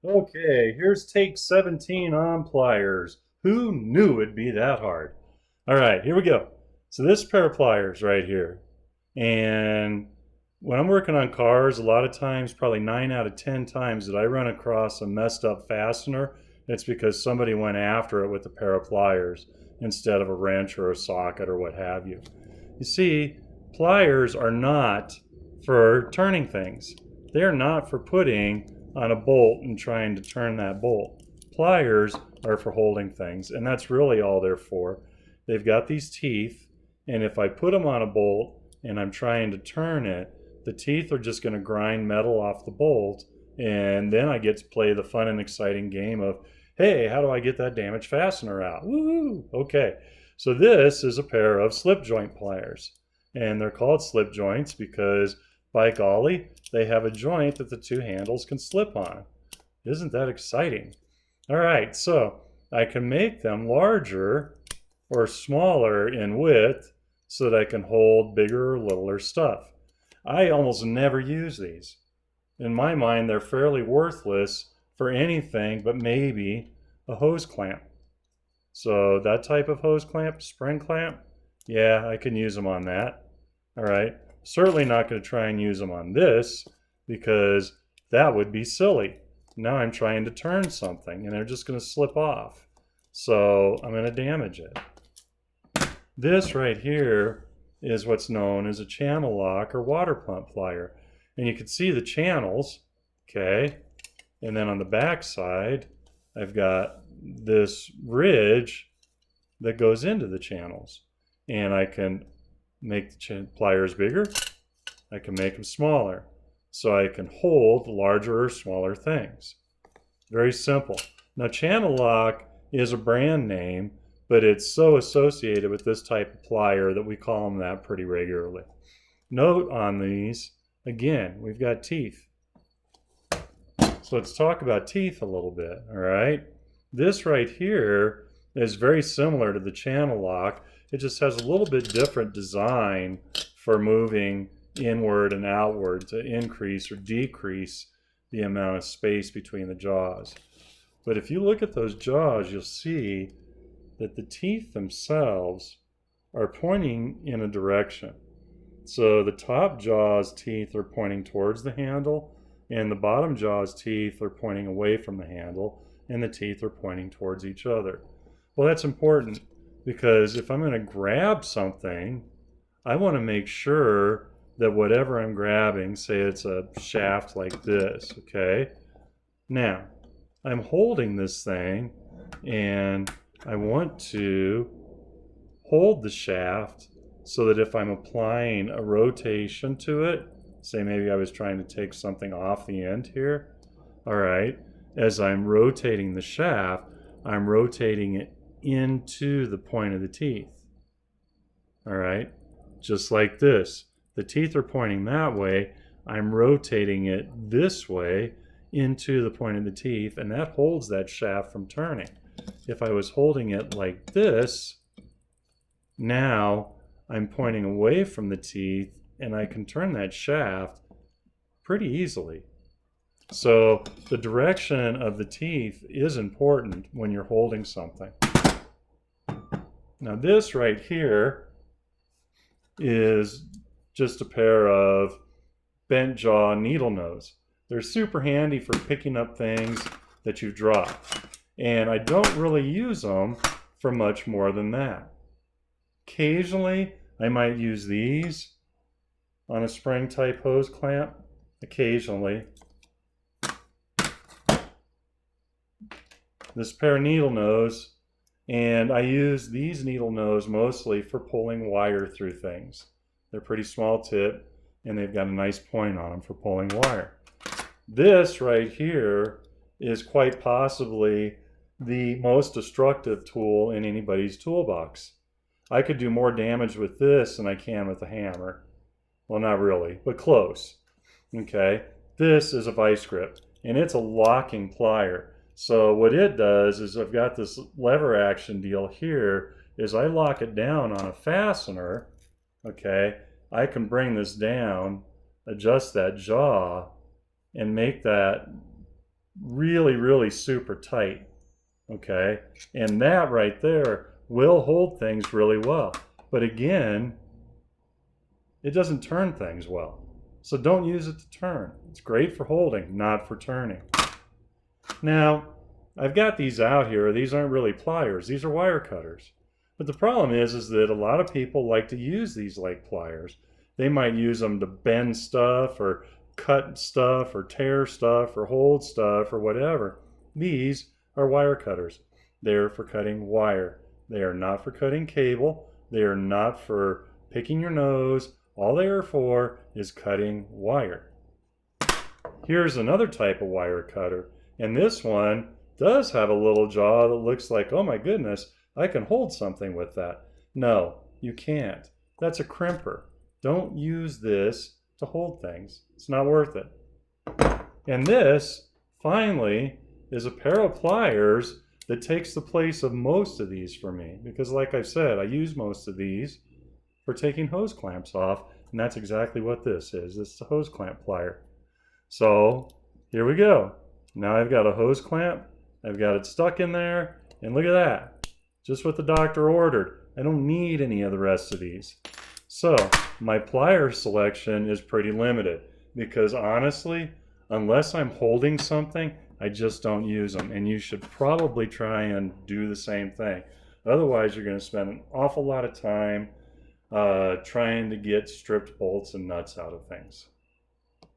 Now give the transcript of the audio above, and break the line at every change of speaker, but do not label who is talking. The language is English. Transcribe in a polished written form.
Okay, here's take 17 on pliers. Who knew it'd be that hard? All right, here we go. So this pair of pliers right here. And when I'm working on cars, a lot of times, probably 9 out of 10 times that I run across a messed up fastener, it's because somebody went after it with a pair of pliers instead of a wrench or a socket or what have you. You see, pliers are not for turning things. They are not for putting on a bolt and trying to turn that bolt. Pliers are for holding things, and that's really all they're for. They've got these teeth, and if I put them on a bolt and I'm trying to turn it, the teeth are just going to grind metal off the bolt, and then I get to play the fun and exciting game of, hey, how do I get that damaged fastener out? Woo! Okay, so this is a pair of slip joint pliers, and they're called slip joints because, by golly, they have a joint that the two handles can slip on. Isn't that exciting? All right, so I can make them larger or smaller in width so that I can hold bigger or littler stuff. I almost never use these. In my mind, they're fairly worthless for anything but maybe a hose clamp. So that type of hose clamp, spring clamp, yeah, I can use them on that. All right, certainly not going to try and use them on this because that would be silly. Now I'm trying to turn something and they're just going to slip off. So I'm going to damage it. This right here is what's known as a channel lock or water pump plier. And you can see the channels, okay? And then on the back side, I've got this ridge that goes into the channels. And I can make the pliers bigger. I can make them smaller. So I can hold larger or smaller things. Very simple. Now, channel lock is a brand name, but it's so associated with this type of plier that we call them that pretty regularly. Note on these, again, we've got teeth. So let's talk about teeth a little bit, all right? This right here is very similar to the channel lock. It just has a little bit different design for moving inward and outward to increase or decrease the amount of space between the jaws. But if you look at those jaws, you'll see that the teeth themselves are pointing in a direction. So the top jaw's teeth are pointing towards the handle, and the bottom jaw's teeth are pointing away from the handle, and the teeth are pointing towards each other. Well, that's important because if I'm going to grab something, I want to make sure that whatever I'm grabbing, say it's a shaft like this, okay? Now, I'm holding this thing and I want to hold the shaft so that if I'm applying a rotation to it, say maybe I was trying to take something off the end here, all right, as I'm rotating the shaft, I'm rotating it into the point of the teeth, all right, just like this. The teeth are pointing that way, I'm rotating it this way into the point of the teeth, and that holds that shaft from turning. If I was holding it like this, now I'm pointing away from the teeth and I can turn that shaft pretty easily. So the direction of the teeth is important when you're holding something. Now this right here is just a pair of bent jaw needle nose. They're super handy for picking up things that you've dropped. And I don't really use them for much more than that. Occasionally, I might use these on a spring type hose clamp. Occasionally. This pair of needle nose, and I use these needle nose mostly for pulling wire through things. They're pretty small tip, and they've got a nice point on them for pulling wire. This right here is quite possibly the most destructive tool in anybody's toolbox. I could do more damage with this than I can with a hammer. Well, not really, but close. Okay, this is a vice grip, and it's a locking plier. So what it does is I've got this lever action deal here, is I lock it down on a fastener, okay, I can bring this down, adjust that jaw, and make that really, really super tight, okay? And that right there will hold things really well. But again, it doesn't turn things well. So don't use it to turn. It's great for holding, not for turning. Now, I've got these out here. These aren't really pliers. These are wire cutters. But the problem is that a lot of people like to use these like pliers. They might use them to bend stuff or cut stuff or tear stuff or hold stuff or whatever. These are wire cutters. They're for cutting wire. They are not for cutting cable. They are not for picking your nose. All they are for is cutting wire. Here's another type of wire cutter. And this one does have a little jaw that looks like, oh my goodness, I can hold something with that. No, you can't. That's a crimper. Don't use this to hold things. It's not worth it. And this, finally, is a pair of pliers that takes the place of most of these for me. Because like I said, I use most of these for taking hose clamps off. And that's exactly what this is. This is a hose clamp plier. So here we go. Now I've got a hose clamp. I've got it stuck in there. And look at that. Just what the doctor ordered. I don't need any of the rest of these. So my plier selection is pretty limited because honestly, unless I'm holding something, I just don't use them. And you should probably try and do the same thing. Otherwise, you're going to spend an awful lot of time trying to get stripped bolts and nuts out of things.